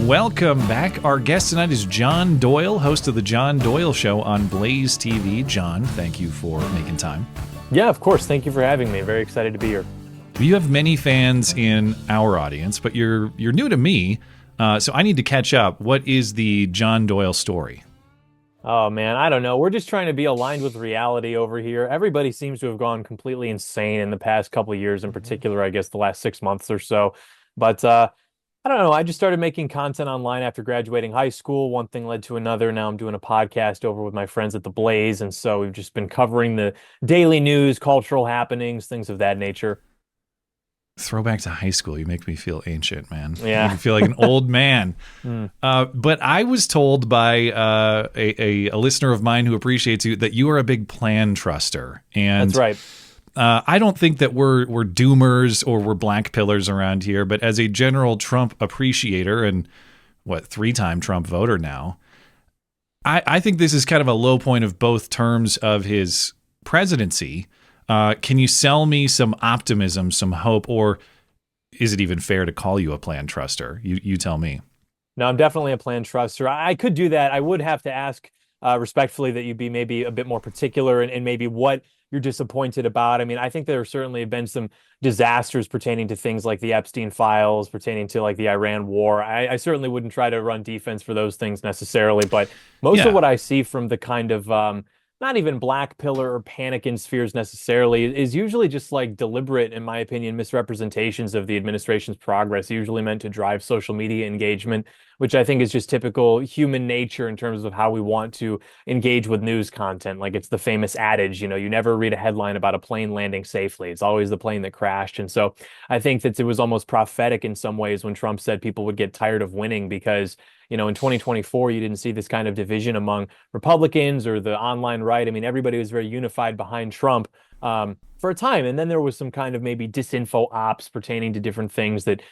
Welcome back. Our guest tonight is John Doyle, host of The John Doyle Show on Blaze TV. John, thank you for making time. Yeah, of course. Thank you for having me. Very excited to be here. You have many fans in our audience, but you're new to me, so I need to catch up. What is the John Doyle story? Oh, man, I don't know. We're just trying to be aligned with reality over here. Everybody seems to have gone completely insane in the past couple of years, in particular, I guess the last 6 months or so. But I don't know. I just started making content online after graduating high school. One thing led to another. Now I'm doing a podcast over with my friends at the Blaze. And so we've just been covering the daily news, cultural happenings, things of that nature. Throwback to high school. You make me feel ancient, man. Yeah. You make me feel like an old man. But I was told by a listener of mine who appreciates you that you are a big plan truster. And that's right. I don't think that we're doomers or we're black pillars around here, but as a general Trump appreciator and three-time Trump voter now, I think this is kind of a low point of both terms of his presidency. Can you sell me some optimism, some hope, or is it even fair to call you a plan truster? You tell me. No, I'm definitely a plan truster. I could do that. I would have to ask respectfully that you be maybe a bit more particular and maybe what you're disappointed about. I mean, I think there certainly have been some disasters pertaining to things like the Epstein files, pertaining to like the Iran war. I certainly wouldn't try to run defense for those things necessarily, but most of what I see from the kind of not even black pillar or panic-in spheres necessarily is usually just like deliberate, in my opinion, misrepresentations of the administration's progress, usually meant to drive social media engagement, which I think is just typical human nature in terms of how we want to engage with news content. Like it's the famous adage, you never read a headline about a plane landing safely. It's always the plane that crashed. And so I think that it was almost prophetic in some ways when Trump said people would get tired of winning because in 2024, you didn't see this kind of division among Republicans or the online right. I mean, everybody was very unified behind Trump for a time. And then there was some kind of maybe disinfo ops pertaining to different things that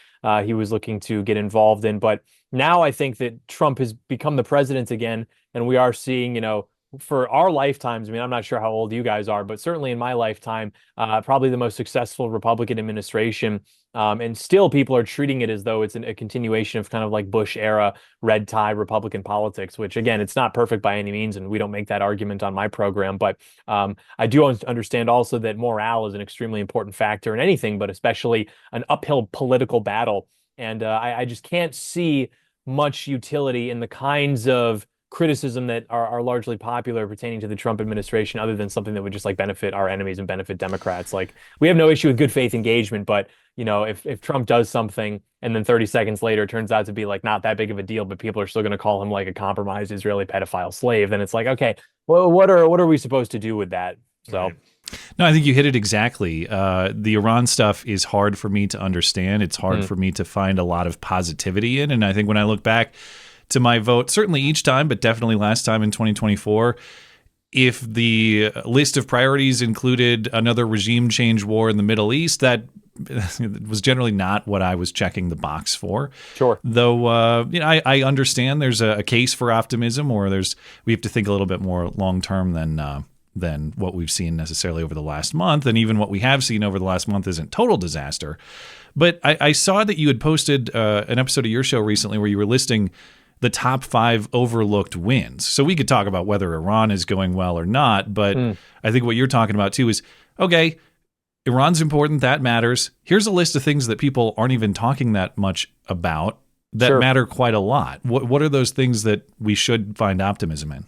he was looking to get involved in. But now I think that Trump has become the president again. And we are seeing, for our lifetimes, I mean, I'm not sure how old you guys are, but certainly in my lifetime, probably the most successful Republican administration. And still people are treating it as though it's a continuation of kind of like Bush era red tie Republican politics, which again, it's not perfect by any means. And we don't make that argument on my program. But I do understand also that morale is an extremely important factor in anything, but especially an uphill political battle. And I just can't see much utility in the kinds of criticism that are largely popular pertaining to the Trump administration, other than something that would just like benefit our enemies and benefit Democrats. Like we have no issue with good faith engagement, but if Trump does something and then 30 seconds later it turns out to be like not that big of a deal, but people are still going to call him like a compromised Israeli pedophile slave, then it's like, okay, well, what are we supposed to do with that? So. Right. No, I think you hit it exactly. The Iran stuff is hard for me to understand. It's hard for me to find a lot of positivity in. And I think when I look back to my vote, certainly each time, but definitely last time in 2024, if the list of priorities included another regime change war in the Middle East, that was generally not what I was checking the box for. Sure. Though, I understand there's a case for optimism, or we have to think a little bit more long term than what we've seen necessarily over the last month. And even what we have seen over the last month isn't total disaster. But I saw that you had posted an episode of your show recently where you were listing the top 5 overlooked wins. So we could talk about whether Iran is going well or not, but I think what you're talking about too is, okay, Iran's important, that matters. Here's a list of things that people aren't even talking that much about that matter quite a lot. What are those things that we should find optimism in?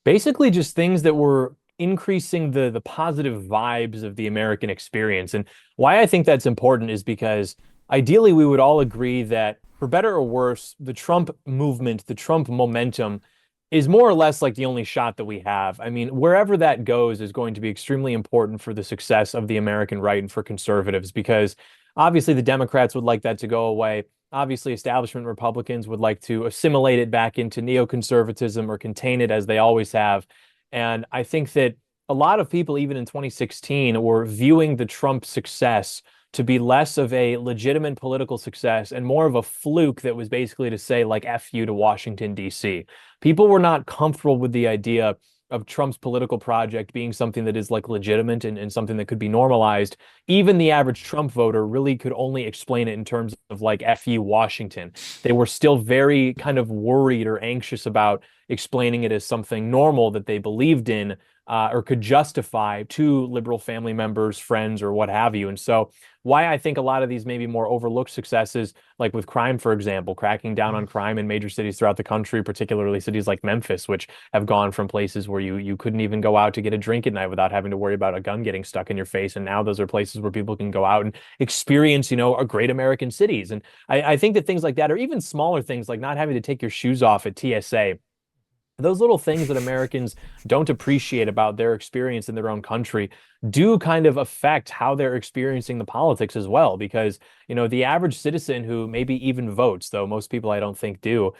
Basically just things that were increasing the positive vibes of the American experience. And why I think that's important is because ideally we would all agree that for better or worse, the Trump movement, the Trump momentum is more or less like the only shot that we have. I mean, wherever that goes is going to be extremely important for the success of the American right and for conservatives, because obviously the Democrats would like that to go away. Obviously, establishment Republicans would like to assimilate it back into neoconservatism or contain it as they always have. And I think that a lot of people, even in 2016, were viewing the Trump success to be less of a legitimate political success and more of a fluke that was basically to say like F you to Washington, D.C. People were not comfortable with the idea of Trump's political project being something that is like legitimate and something that could be normalized, even the average Trump voter really could only explain it in terms of like FU Washington. They were still very kind of worried or anxious about explaining it as something normal that they believed in, or could justify to liberal family members, friends, or what have you. And so, why I think a lot of these maybe more overlooked successes, like with crime, for example, cracking down on crime in major cities throughout the country, particularly cities like Memphis, which have gone from places where you couldn't even go out to get a drink at night without having to worry about a gun getting stuck in your face. And now those are places where people can go out and experience, a great American cities. And I think that things like that, or even smaller things like not having to take your shoes off at TSA, those little things that Americans don't appreciate about their experience in their own country do kind of affect how they're experiencing the politics as well. Because, the average citizen who maybe even votes, though most people I don't think do,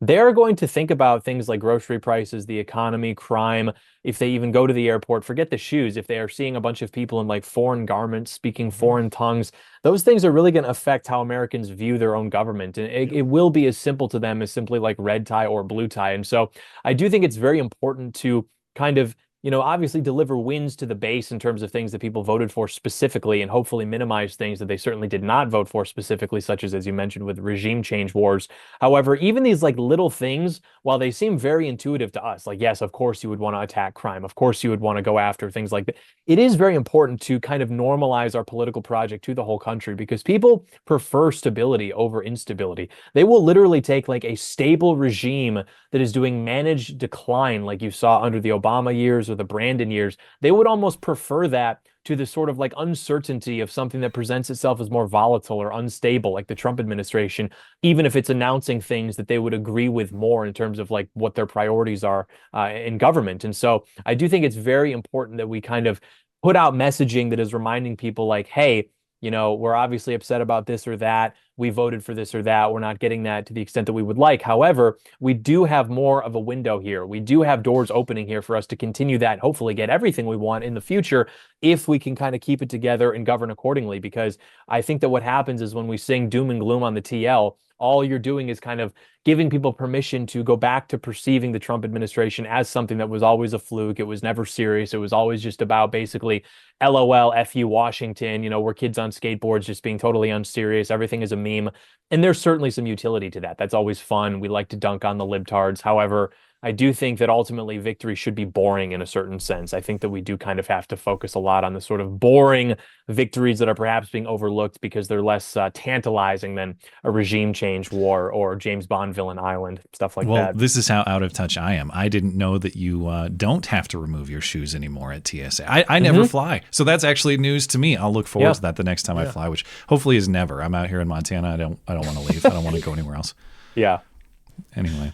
they're going to think about things like grocery prices, the economy, crime. If they even go to the airport, forget the shoes. If they are seeing a bunch of people in like foreign garments, speaking foreign tongues, those things are really going to affect how Americans view their own government. And it will be as simple to them as simply like red tie or blue tie. And so I do think it's very important to kind of obviously deliver wins to the base in terms of things that people voted for specifically, and hopefully minimize things that they certainly did not vote for specifically, such as you mentioned, with regime change wars. However, even these like little things, while they seem very intuitive to us, like, yes, of course you would want to attack crime, of course you would want to go after things like that, it is very important to kind of normalize our political project to the whole country, because people prefer stability over instability. They will literally take like a stable regime that is doing managed decline, like you saw under the Obama years or the Brandon years. They would almost prefer that to the sort of like uncertainty of something that presents itself as more volatile or unstable, like the Trump administration, even if it's announcing things that they would agree with more in terms of like what their priorities are in government. And so I do think it's very important that we kind of put out messaging that is reminding people like, hey, we're obviously upset about this or that. We voted for this or that. We're not getting that to the extent that we would like. However, we do have more of a window here. We do have doors opening here for us to continue that, and hopefully get everything we want in the future if we can kind of keep it together and govern accordingly. Because I think that what happens is when we sing doom and gloom on the TL, all you're doing is kind of giving people permission to go back to perceiving the Trump administration as something that was always a fluke. It was never serious. It was always just about basically LOL, FU Washington, we're kids on skateboards just being totally unserious. Everything is a meme. And there's certainly some utility to that. That's always fun. We like to dunk on the libtards. However, I do think that ultimately victory should be boring in a certain sense. I think that we do kind of have to focus a lot on the sort of boring victories that are perhaps being overlooked because they're less tantalizing than a regime change war or James Bond villain island, stuff like that. Well, this is how out of touch I am. I didn't know that you don't have to remove your shoes anymore at TSA. I never fly. So that's actually news to me. I'll look forward to that the next time I fly, which hopefully is never. I'm out here in Montana. I don't want to leave. I don't want to go anywhere else. Yeah. Anyway.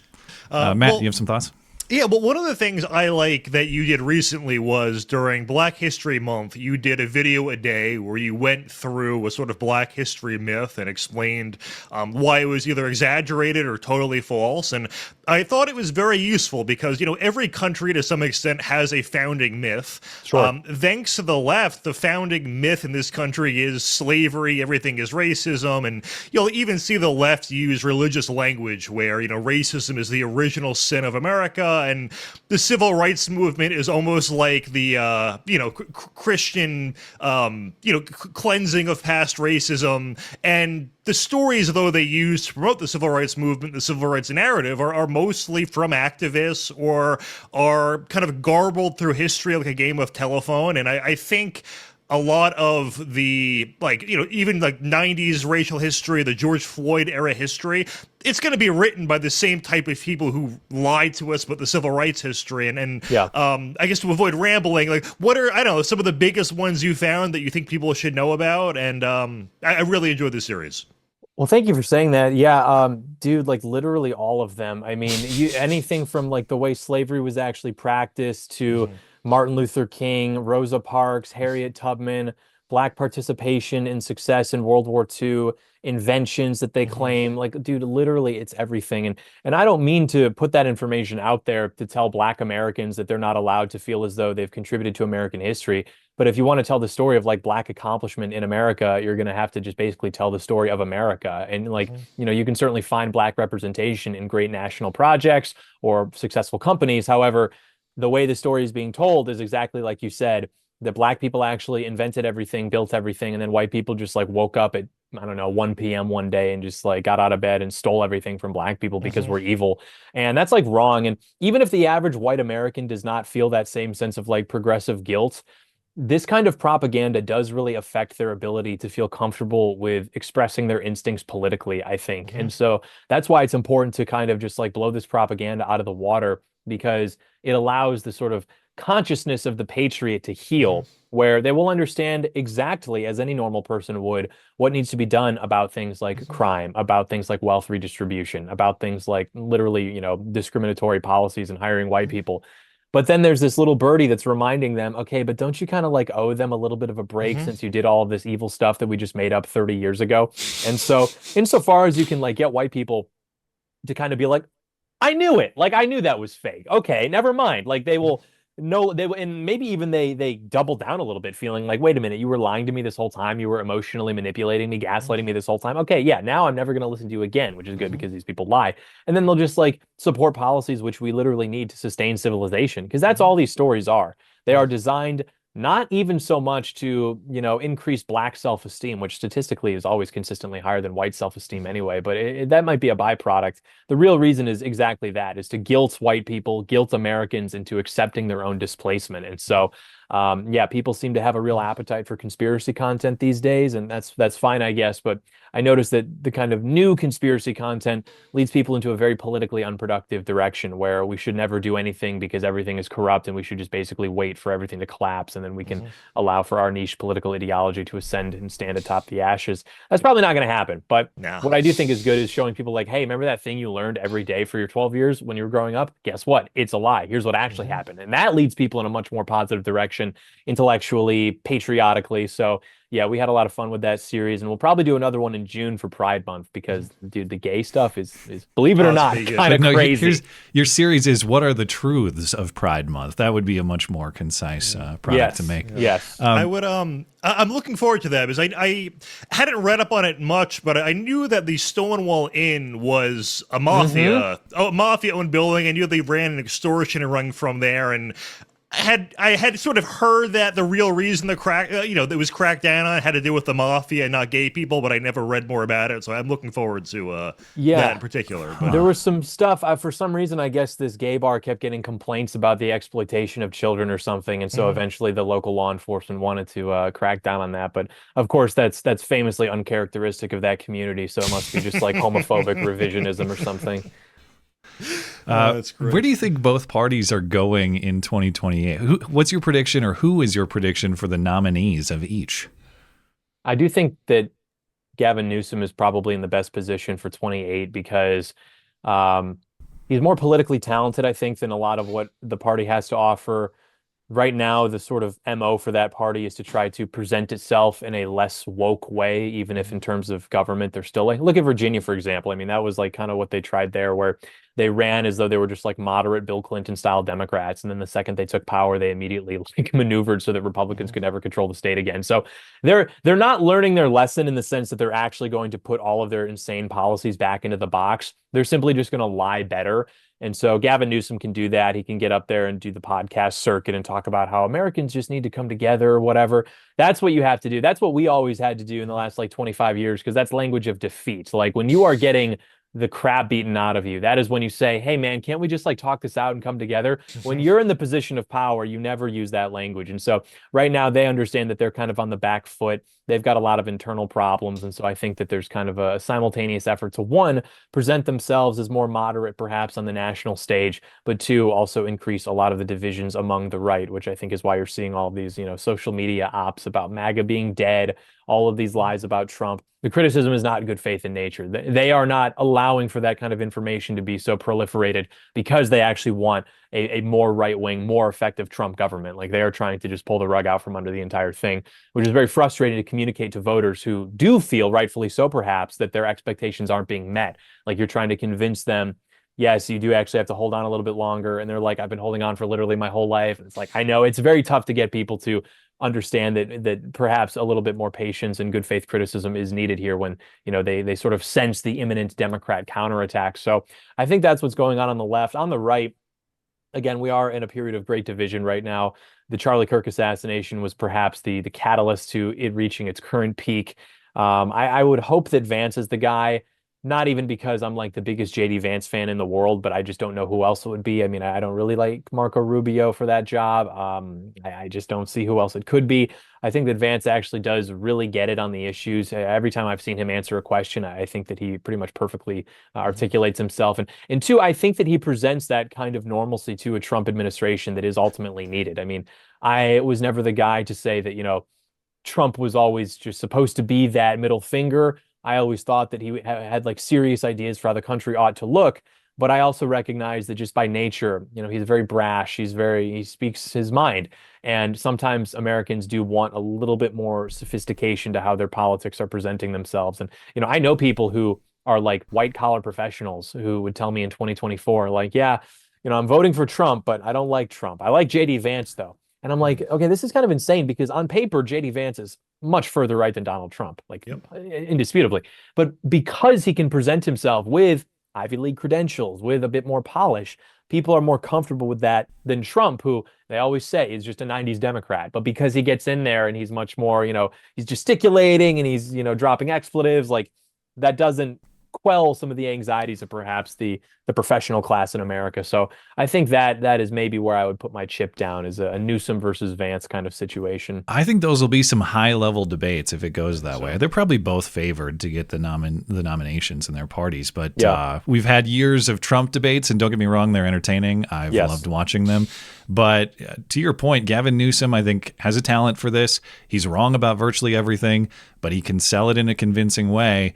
Matt, you have some thoughts? Yeah, but one of the things I like that you did recently was during Black History Month, you did a video a day where you went through a sort of Black history myth and explained why it was either exaggerated or totally false. And I thought it was very useful because, every country to some extent has a founding myth. Sure. Thanks to the left, the founding myth in this country is slavery, everything is racism. And you'll even see the left use religious language where, racism is the original sin of America. And the civil rights movement is almost like the, Christian, cleansing of past racism. And the stories, though, they use to promote the civil rights movement, the civil rights narrative, are mostly from activists or are kind of garbled through history like a game of telephone. And I think a lot of the, even 90s racial history, the George Floyd era history, it's going to be written by the same type of people who lied to us about the civil rights history. And I guess to avoid rambling, what are, some of the biggest ones you found that you think people should know about? And I really enjoyed this series. Well, thank you for saying that. Yeah, dude, literally all of them. I mean, anything from the way slavery was actually practiced to Martin Luther King, Rosa Parks, Harriet Tubman, Black participation and success in World War II, inventions that they claim. Dude, literally it's everything. And I don't mean to put that information out there to tell Black Americans that they're not allowed to feel as though they've contributed to American history. But if you want to tell the story of Black accomplishment in America, you're going to have to just basically tell the story of America. And you can certainly find Black representation in great national projects or successful companies. However, the way the story is being told is exactly like you said, that black people actually invented everything, built everything, and then white people just like woke up at, I don't know, 1 p.m. one day and just like got out of bed and stole everything from black people because we're evil. And that's like wrong. And even if the average white American does not feel that same sense of like progressive guilt, this kind of propaganda does really affect their ability to feel comfortable with expressing their instincts politically, I think. And so that's why it's important to kind of just like blow this propaganda out of the water, because it allows the sort of consciousness of the patriot to heal, where they will understand exactly, as any normal person would, what needs to be done about things like crime, about things like wealth redistribution, about things like literally, you know, discriminatory policies and hiring white people. But then there's this little birdie that's reminding them, okay, but don't you kind of like owe them a little bit of a break since you did all of this evil stuff that we just made up 30 years ago? And so insofar as you can like get white people to kind of be like, I knew it. Like, I knew that was fake. Okay, never mind. Like, they will know, and maybe even they double down a little bit, feeling like, wait a minute, you were lying to me this whole time. You were emotionally manipulating me, gaslighting me this whole time. Okay, yeah, now I'm never going to listen to you again, which is good because these people lie. And then they'll just like support policies which we literally need to sustain civilization, because that's all these stories are. They are designed not even so much to, you know, increase black self-esteem, which statistically is always consistently higher than white self-esteem anyway, but that might be a byproduct. The real reason is exactly that, is to guilt white people, guilt Americans into accepting their own displacement. And so, yeah, people seem to have a real appetite for conspiracy content these days, and that's fine, I guess. But I noticed that the kind of new conspiracy content leads people into a very politically unproductive direction, where we should never do anything because everything is corrupt, and we should just basically wait for everything to collapse, and then we can allow for our niche political ideology to ascend and stand atop the ashes. That's probably not going to happen. But what I do think is good is showing people like, hey, remember that thing you learned every day for your 12 years when you were growing up? Guess what? It's a lie. Here's what actually happened. And that leads people in a much more positive direction, intellectually, patriotically. So yeah, we had a lot of fun with that series, and we'll probably do another one in June for Pride Month, because dude, the gay stuff is believe it or not, kind of crazy. Your series is what are the truths of Pride Month? That would be a much more concise product to make. Yes. I would I'm looking forward to that, because I hadn't read up on it much, but I knew that the Stonewall Inn was a mafia owned building. I knew they ran an extortion ring from there, and I had sort of heard that the real reason the that was cracked down on had to do with the mafia and not gay people, but I never read more about it. So I'm looking forward to that in particular. But there was some stuff for some reason. I guess this gay bar kept getting complaints about the exploitation of children or something, and so eventually the local law enforcement wanted to crack down on that. But of course, that's famously uncharacteristic of that community. So it must be just like homophobic revisionism or something. That's great. Where do you think both parties are going in 2028? What's your prediction, or who is your prediction for the nominees of each? I do think that Gavin Newsom is probably in the best position for 28, because he's more politically talented, I think, than a lot of what the party has to offer. Right now, the sort of MO for that party is to try to present itself in a less woke way, even if in terms of government, they're still like, look at Virginia, for example. I mean, that was like kind of what they tried there, where they ran as though they were just like moderate Bill Clinton style Democrats. And then the second they took power, they immediately like maneuvered so that Republicans could never control the state again. So they're not learning their lesson in the sense that they're actually going to put all of their insane policies back into the box. They're simply just going to lie better. And so Gavin Newsom can do that. He can get up there and do the podcast circuit and talk about how Americans just need to come together or whatever. That's what you have to do. That's what we always had to do in the last like 25 years, because that's language of defeat. Like when you are getting the crap beaten out of you, that is when you say, hey man, can't we just like talk this out and come together? When you're in the position of power, you never use that language. And so right now they understand that they're kind of on the back foot. They've got a lot of internal problems. And so I think that there's kind of a simultaneous effort to, one, present themselves as more moderate perhaps on the national stage, but two, also increase a lot of the divisions among the right, which I think is why you're seeing all these, you know, social media ops about MAGA being dead, all of these lies about Trump. The criticism is not good faith in nature. They are not allowing for that kind of information to be so proliferated, because they actually want a more right-wing, more effective Trump government. Like they are trying to just pull the rug out from under the entire thing, which is very frustrating to communicate to voters who do feel, rightfully so perhaps, that their expectations aren't being met. Like you're trying to convince them, yes, you do actually have to hold on a little bit longer. And they're like, I've been holding on for literally my whole life. And it's like, I know it's very tough to get people to understand that perhaps a little bit more patience and good faith criticism is needed here when, you know, they sort of sense the imminent Democrat counterattack. So I think that's what's going on the left. On the right, again, we are in a period of great division right now. The Charlie Kirk assassination was perhaps the catalyst to it reaching its current peak. I would hope that Vance is the guy, not even because I'm like the biggest JD Vance fan in the world, but I just don't know who else it would be. I mean, I don't really like Marco Rubio for that job. I just don't see who else it could be. I think that Vance actually does really get it on the issues. Every time I've seen him answer a question, I think that he pretty much perfectly articulates himself. And two, I think that he presents that kind of normalcy to a Trump administration that is ultimately needed. I mean, I was never the guy to say that, Trump was always just supposed to be that middle finger. I always thought that he had like serious ideas for how the country ought to look. But I also recognize that just by nature, he's very brash. He speaks his mind. And sometimes Americans do want a little bit more sophistication to how their politics are presenting themselves. And, I know people who are like white collar professionals who would tell me in 2024, like, yeah, I'm voting for Trump, but I don't like Trump. I like JD Vance though. And I'm like, okay, this is kind of insane because on paper, JD Vance is much further right than Donald Trump, like indisputably. But because he can present himself with Ivy League credentials, with a bit more polish, people are more comfortable with that than Trump, who they always say is just a 90s Democrat. But because he gets in there and he's much more, he's gesticulating and he's, dropping expletives, like that doesn't quell some of the anxieties of perhaps the professional class in America. So I think that is maybe where I would put my chip down, is a Newsom versus Vance kind of situation. I think those will be some high-level debates if it goes that way. They're probably both favored to get the nominations in their parties, but we've had years of Trump debates, and don't get me wrong, they're entertaining. I've loved watching them. But to your point, Gavin Newsom, I think, has a talent for this. He's wrong about virtually everything, but he can sell it in a convincing way.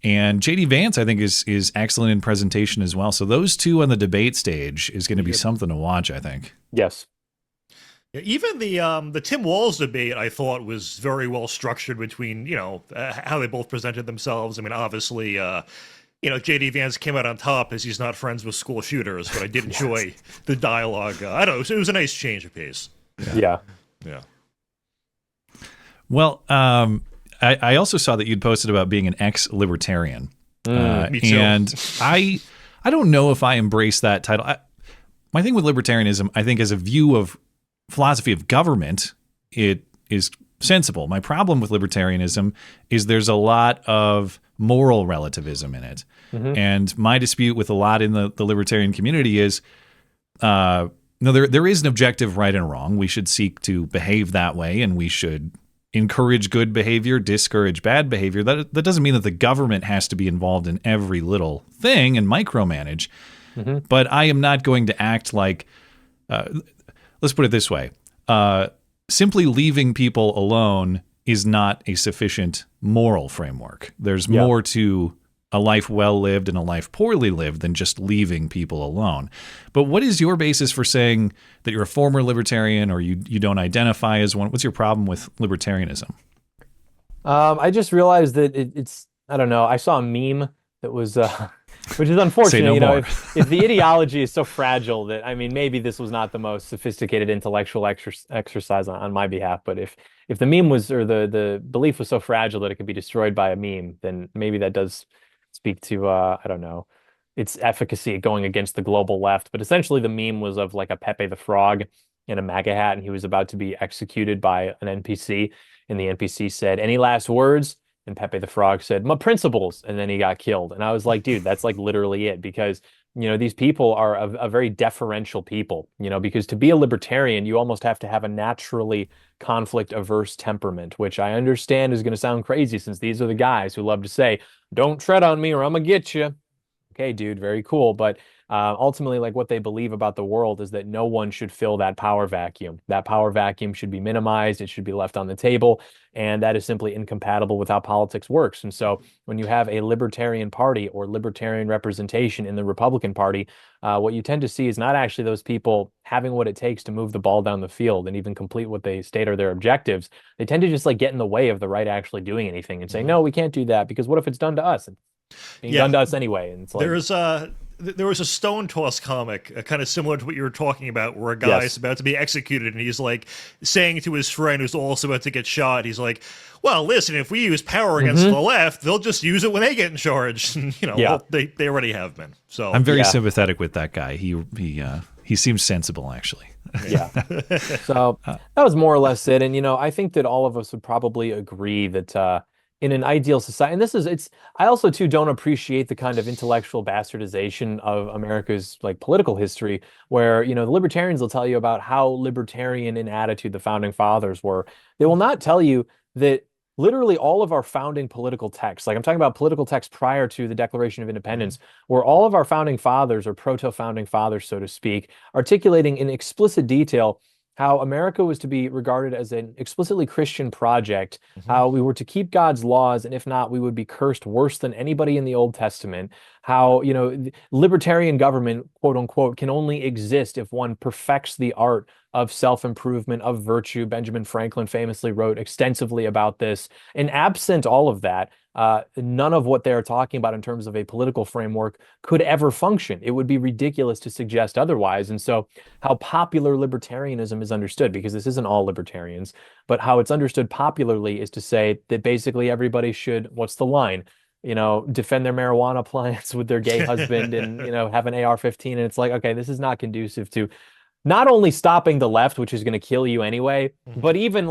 And JD Vance, I think, is excellent in presentation as well. So those two on the debate stage is going to be something to watch, I think. Yes. Yeah, even the Tim Walz debate, I thought, was very well structured between, how they both presented themselves. I mean, obviously, JD Vance came out on top as he's not friends with school shooters, but I did enjoy the dialogue. I don't know, it was a nice change of pace. Yeah. Well, I also saw that you'd posted about being an ex-libertarian. Me too. And I don't know if I embrace that title. My thing with libertarianism, I think, as a view of philosophy of government, it is sensible. My problem with libertarianism is there's a lot of moral relativism in it. Mm-hmm. And my dispute with a lot in the libertarian community is, no, there is an objective right and wrong. We should seek to behave that way, and we should encourage good behavior, discourage bad behavior. That doesn't mean that the government has to be involved in every little thing and micromanage. Mm-hmm. But I am not going to act like, let's put it this way, simply leaving people alone is not a sufficient moral framework. There's more to a life well lived and a life poorly lived than just leaving people alone. But what is your basis for saying that you're a former libertarian or you don't identify as one? What's your problem with libertarianism? I just realized that it's, I don't know, I saw a meme that was, which is unfortunate, if the ideology is so fragile that, I mean, maybe this was not the most sophisticated intellectual exercise on my behalf, but if the meme was, or the belief was so fragile that it could be destroyed by a meme, then maybe that does speak to, I don't know, its efficacy going against the global left. But essentially the meme was of like a Pepe the Frog in a MAGA hat, and he was about to be executed by an NPC. And the NPC said, "Any last words?" And Pepe the Frog said, "My principles." And then he got killed. And I was like, dude, that's like literally it. Because, these people are a very deferential people, because to be a libertarian, you almost have to have a naturally conflict averse temperament, which I understand is going to sound crazy since these are the guys who love to say, "Don't tread on me or I'm going to get you." Okay, dude, very cool. But ultimately, like what they believe about the world is that no one should fill that power vacuum. That power vacuum should be minimized. It should be left on the table. And that is simply incompatible with how politics works. And so when you have a libertarian party or libertarian representation in the Republican Party, what you tend to see is not actually those people having what it takes to move the ball down the field and even complete what they state are their objectives. They tend to just like get in the way of the right actually doing anything and say, no, we can't do that because what if it's done to us? It's being done to us anyway. And it's like, there was a Stone Toss comic, kind of similar to what you were talking about, where a guy is about to be executed, and he's like saying to his friend who's also about to get shot, he's like, "Well, listen, if we use power against the left, they'll just use it when they get in charge." And, well, they already have been. So I'm very sympathetic with that guy. He He seems sensible, actually. Yeah. So that was more or less it. And, I think that all of us would probably agree that in an ideal society, and I also too don't appreciate the kind of intellectual bastardization of America's like political history, where, the libertarians will tell you about how libertarian in attitude the founding fathers were. They will not tell you that literally all of our founding political texts, like I'm talking about political texts prior to the Declaration of Independence, where all of our founding fathers or proto-founding fathers, so to speak, articulating in explicit detail how America was to be regarded as an explicitly Christian project, how we were to keep God's laws, and if not, we would be cursed worse than anybody in the Old Testament, how, libertarian government, quote unquote, can only exist if one perfects the art of self-improvement, of virtue. Benjamin Franklin famously wrote extensively about this. And absent all of that, none of what they're talking about in terms of a political framework could ever function. It would be ridiculous to suggest otherwise. And so how popular libertarianism is understood, because this isn't all libertarians, but how it's understood popularly is to say that basically everybody should, what's the line? Defend their marijuana plants with their gay husband and, have an AR-15. And it's like, okay, this is not conducive to not only stopping the left, which is going to kill you anyway, but even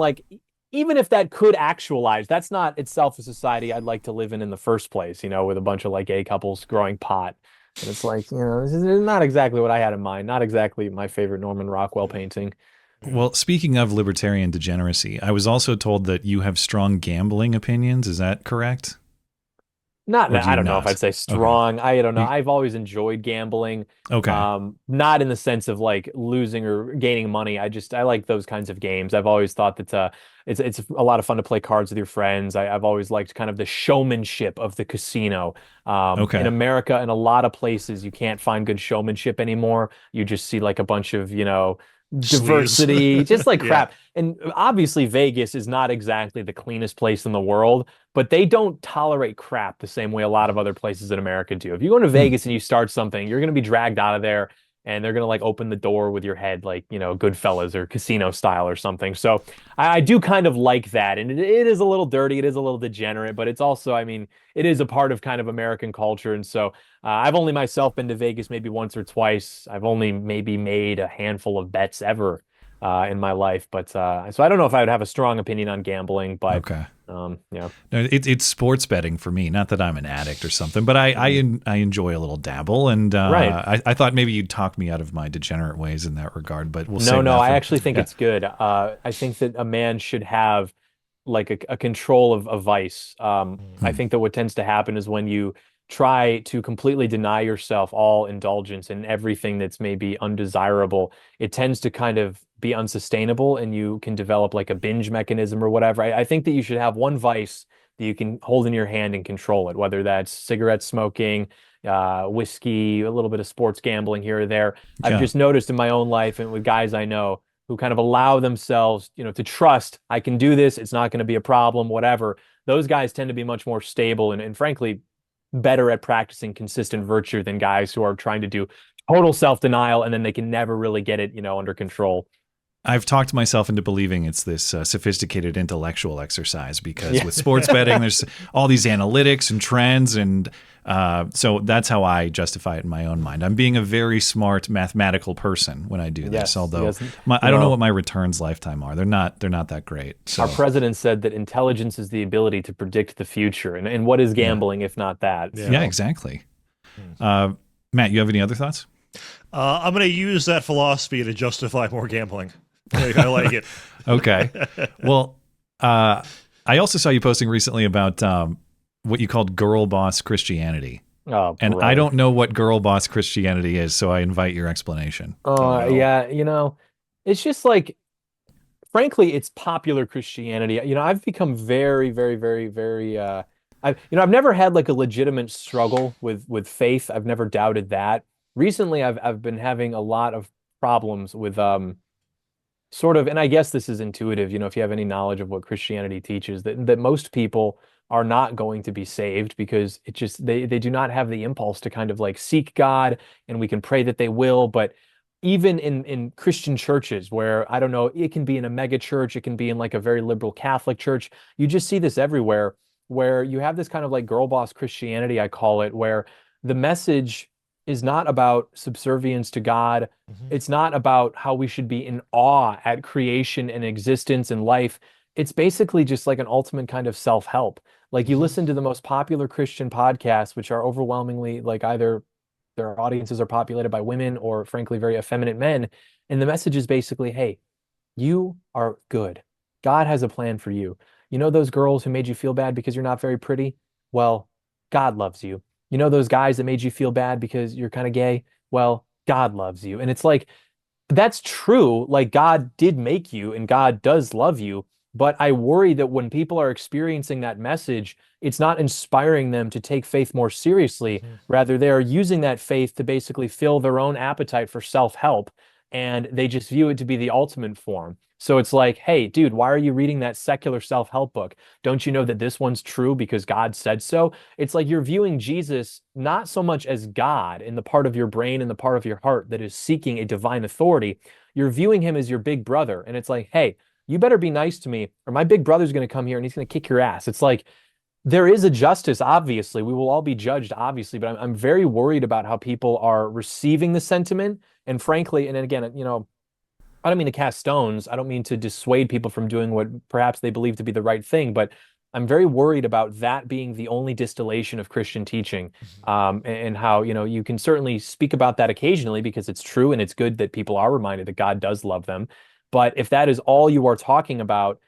if that could actualize, that's not itself a society I'd like to live in the first place, with a bunch of like gay couples growing pot. And it's like, this is not exactly what I had in mind. Not exactly my favorite Norman Rockwell painting. Well, speaking of libertarian degeneracy, I was also told that you have strong gambling opinions. Is that correct? I don't know if I'd say strong. Okay. I don't know. I've always enjoyed gambling. Okay. Not in the sense of like losing or gaining money. I like those kinds of games. I've always thought that it's a lot of fun to play cards with your friends. I've always liked kind of the showmanship of the casino. In America, in a lot of places, you can't find good showmanship anymore. You just see like a bunch of, diversity, just like crap. And obviously Vegas is not exactly the cleanest place in the world, but they don't tolerate crap the same way a lot of other places in America do. If you go to Vegas and you start something, you're going to be dragged out of there and they're going to like open the door with your head, like, Goodfellas or Casino style or something. So I do kind of like that. And it is a little dirty. It is a little degenerate, but it's also, it is a part of kind of American culture. And so I've only myself been to Vegas maybe once or twice. I've only maybe made a handful of bets ever in my life. But so I don't know if I would have a strong opinion on gambling, but okay. Yeah. No, it's sports betting for me. Not that I'm an addict or something, but I enjoy a little dabble, and right. I thought maybe you'd talk me out of my degenerate ways in that regard. But we'll No. I actually think it's good. I think that a man should have like a control of a vice. I think that what tends to happen is when you try to completely deny yourself all indulgence and everything that's maybe undesirable, it tends to kind of be unsustainable and you can develop like a binge mechanism or whatever. I think that you should have one vice that you can hold in your hand and control it, whether that's cigarette smoking, whiskey, a little bit of sports gambling here or there. Yeah. I've just noticed in my own life and with guys I know who kind of allow themselves, to trust, I can do this, it's not going to be a problem, whatever. Those guys tend to be much more stable and frankly, better at practicing consistent virtue than guys who are trying to do total self-denial and then they can never really get it, under control. I've talked myself into believing it's this sophisticated intellectual exercise because with sports betting, there's all these analytics and trends. And so that's how I justify it in my own mind. I'm being a very smart mathematical person when I do this, although I don't know what my returns lifetime are. They're not that great. So. Our president said that intelligence is the ability to predict the future. And what is gambling if not that? Yeah, exactly. Matt, you have any other thoughts? I'm going to use that philosophy to justify more gambling. I like it. Okay. Well, I also saw you posting recently about what you called Girlboss Christianity. Oh, and I don't know what Girlboss Christianity is, so I invite your explanation. Yeah, it's just like, frankly, it's popular Christianity. I've become very, very, very, very, I've never had like a legitimate struggle with faith. I've never doubted that. Recently, I've been having a lot of problems with sort of, and I guess this is intuitive, if you have any knowledge of what Christianity teaches, that most people are not going to be saved because it just they do not have the impulse to kind of like seek God, and we can pray that they will. But even in Christian churches where, I don't know, it can be in a mega church, it can be in like a very liberal Catholic church, you just see this everywhere where you have this kind of like girl boss Christianity, I call it, where the message is not about subservience to God. It's not about how we should be in awe at creation and existence and life. It's basically just like an ultimate kind of self-help. Like you listen to the most popular Christian podcasts, which are overwhelmingly like either their audiences are populated by women or frankly very effeminate men. And the message is basically, hey, you are good. God has a plan for you. You know those girls who made you feel bad because you're not very pretty? Well, God loves you. You know those guys that made you feel bad because you're kind of gay? Well, God loves you. And it's like, that's true. Like God did make you and God does love you. But I worry that when people are experiencing that message, it's not inspiring them to take faith more seriously. Rather, they are using that faith to basically fill their own appetite for self-help. And they just view it to be the ultimate form. So it's like, hey, dude, why are you reading that secular self-help book? Don't you know that this one's true because God said so? It's like you're viewing Jesus not so much as God in the part of your brain and the part of your heart that is seeking a divine authority. You're viewing him as your big brother. And it's like, hey, you better be nice to me, or my big brother's going to come here and he's going to kick your ass. It's like, there is a justice, obviously. We will all be judged, obviously, but I'm very worried about how people are receiving the sentiment. And frankly, and again, you know, I don't mean to cast stones. I don't mean to dissuade people from doing what perhaps they believe to be the right thing, but I'm very worried about that being the only distillation of Christian teaching, and how, you know, you can certainly speak about that occasionally because it's true and it's good that people are reminded that God does love them. But if that is all you are talking about,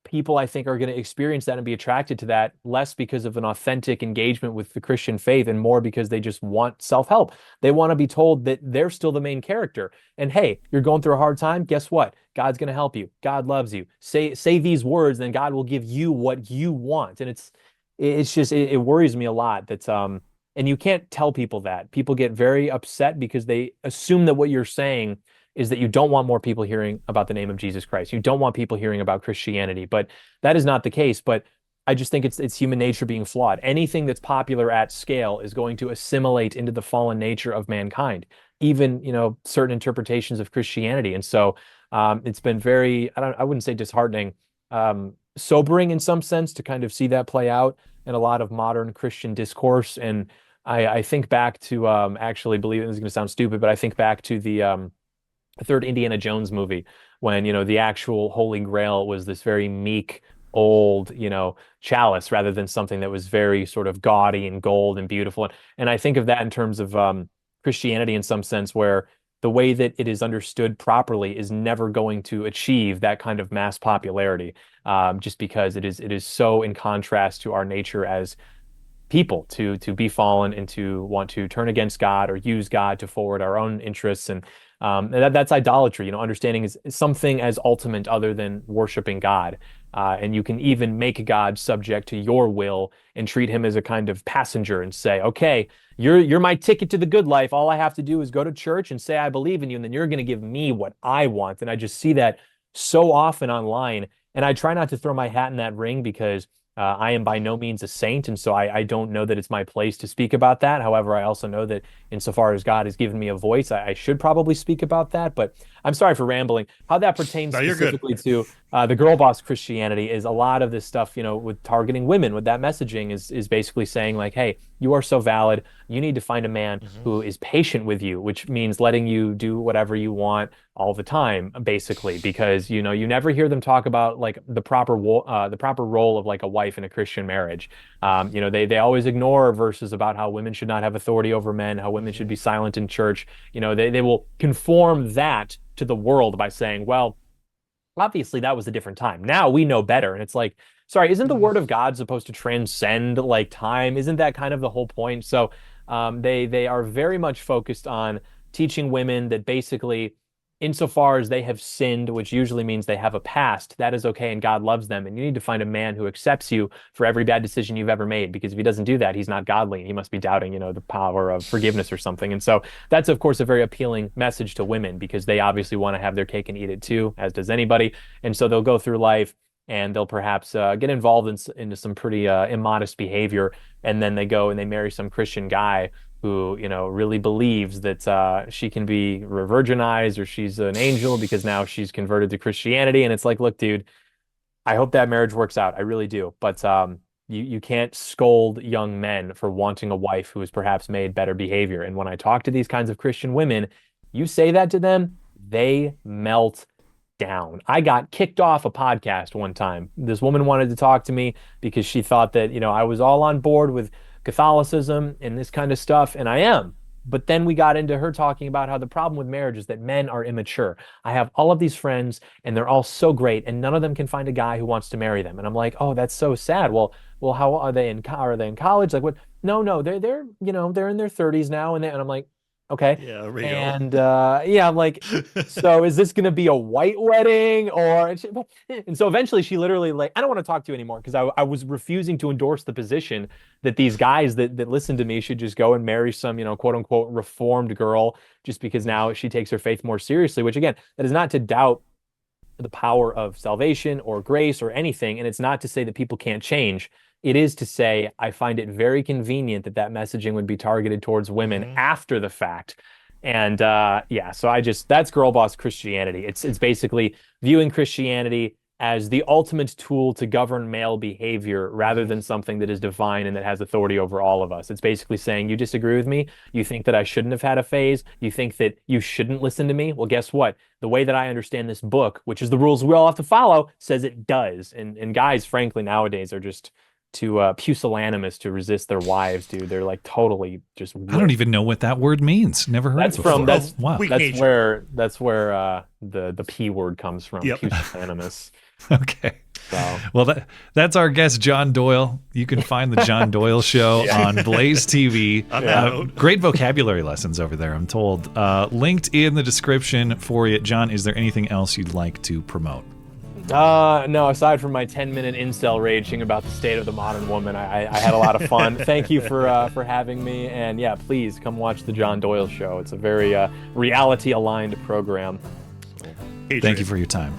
people I think are going to experience that and be attracted to that less because of an authentic engagement with the Christian faith and more because they just want self-help. They want to be told that they're still the main character. And hey, you're going through a hard time. Guess what? God's going to help you. God loves you. Say these words, then God will give you what you want. And it's just it worries me a lot that and you can't tell people that. People get very upset because they assume that what you're saying is that you don't want more people hearing about the name of Jesus Christ. You don't want people hearing about Christianity, but that is not the case. But I just think it's human nature being flawed. Anything that's popular at scale is going to assimilate into the fallen nature of mankind, even, you know, certain interpretations of Christianity. And so it's been very, I wouldn't say disheartening, sobering in some sense to kind of see that play out in a lot of modern Christian discourse. And I think back to actually believe this is going to sound stupid, but I think back to the third Indiana Jones movie when, you know, the actual Holy Grail was this very meek, old, you know, chalice rather than something that was very sort of gaudy and gold and beautiful. And I think of that in terms of Christianity in some sense, where the way that it is understood properly is never going to achieve that kind of mass popularity, just because it is so in contrast to our nature as people to be fallen and to want to turn against God or use God to forward our own interests. And that's idolatry, you know, understanding is something as ultimate other than worshiping God. And you can even make God subject to your will and treat him as a kind of passenger and say, okay, you're my ticket to the good life. All I have to do is go to church and say I believe in you, and then you're going to give me what I want. And I just see that so often online. And I try not to throw my hat in that ring because I am by no means a saint, and so I don't know that it's my place to speak about that. However, I also know that insofar as God has given me a voice, I should probably speak about that. But I'm sorry for rambling. How that pertains No, you're good. specifically to the Girlboss Christianity is a lot of this stuff, you know, with targeting women, with that messaging is basically saying like, hey, you are so valid. You need to find a man who is patient with you, which means letting you do whatever you want all the time, basically, because, you know, you never hear them talk about like the proper role of like a wife in a Christian marriage. You know, they always ignore verses about how women should not have authority over men, how women should be silent in church. You know, they will conform that to the world by saying, well, obviously that was a different time. Now we know better. And it's like, sorry, isn't the word of God supposed to transcend like time? Isn't that kind of the whole point? So they are very much focused on teaching women that basically, insofar as they have sinned, which usually means they have a past, that is okay and God loves them. And you need to find a man who accepts you for every bad decision you've ever made, because if he doesn't do that, he's not godly and he must be doubting, you know, the power of forgiveness or something. And so that's, of course, a very appealing message to women because they obviously want to have their cake and eat it too, as does anybody. And so they'll go through life and they'll perhaps get involved into some pretty immodest behavior. And then they go and they marry some Christian guy who, you know, really believes that she can be virginized or she's an angel because now she's converted to Christianity. And it's like, look, dude, I hope that marriage works out. I really do. But You can't scold young men for wanting a wife who has perhaps made better behavior. And when I talk to these kinds of Christian women, you say that to them, they melt down. I got kicked off a podcast one time. This woman wanted to talk to me because she thought that, I was all on board with Catholicism and this kind of stuff, and I am. But then we got into her talking about how the problem with marriage is that men are immature. I have all of these friends and they're all so great and none of them can find a guy who wants to marry them. And I'm like, "Oh, that's so sad." Well, how are they in college? Like what? No, they're they're in their 30s now and I'm like, "Okay." Yeah, real. And I'm like, "So is this going to be a white wedding or?" And so eventually she literally like, "I don't want to talk to you anymore," because I was refusing to endorse the position that these guys that listen to me should just go and marry some, quote unquote reformed girl just because now she takes her faith more seriously, which again, that is not to doubt the power of salvation or grace or anything. And it's not to say that people can't change. It is to say, I find it very convenient that messaging would be targeted towards women after the fact. And so that's Girlboss Christianity. It's basically viewing Christianity as the ultimate tool to govern male behavior rather than something that is divine and that has authority over all of us. It's basically saying, you disagree with me? You think that I shouldn't have had a phase? You think that you shouldn't listen to me? Well, guess what? The way that I understand this book, which is the rules we all have to follow, says it does. And guys, frankly, nowadays are just too pusillanimous to resist their wives, dude. They're like totally just weird. I don't even know what that word means. Never heard it before. That's Wow. that's where the P word comes from. Yep. Pusillanimous. Okay. So. Well, that's our guest, John Doyle. You can find the John Doyle Show on Blaze TV. Great vocabulary lessons over there, I'm told. Linked in the description for you. John, is there anything else you'd like to promote? No, aside from my 10-minute incel raging about the state of the modern woman, I had a lot of fun. Thank you for having me. And yeah, please come watch the John Doyle Show. It's a very reality-aligned program. Hey, Thank you for your time.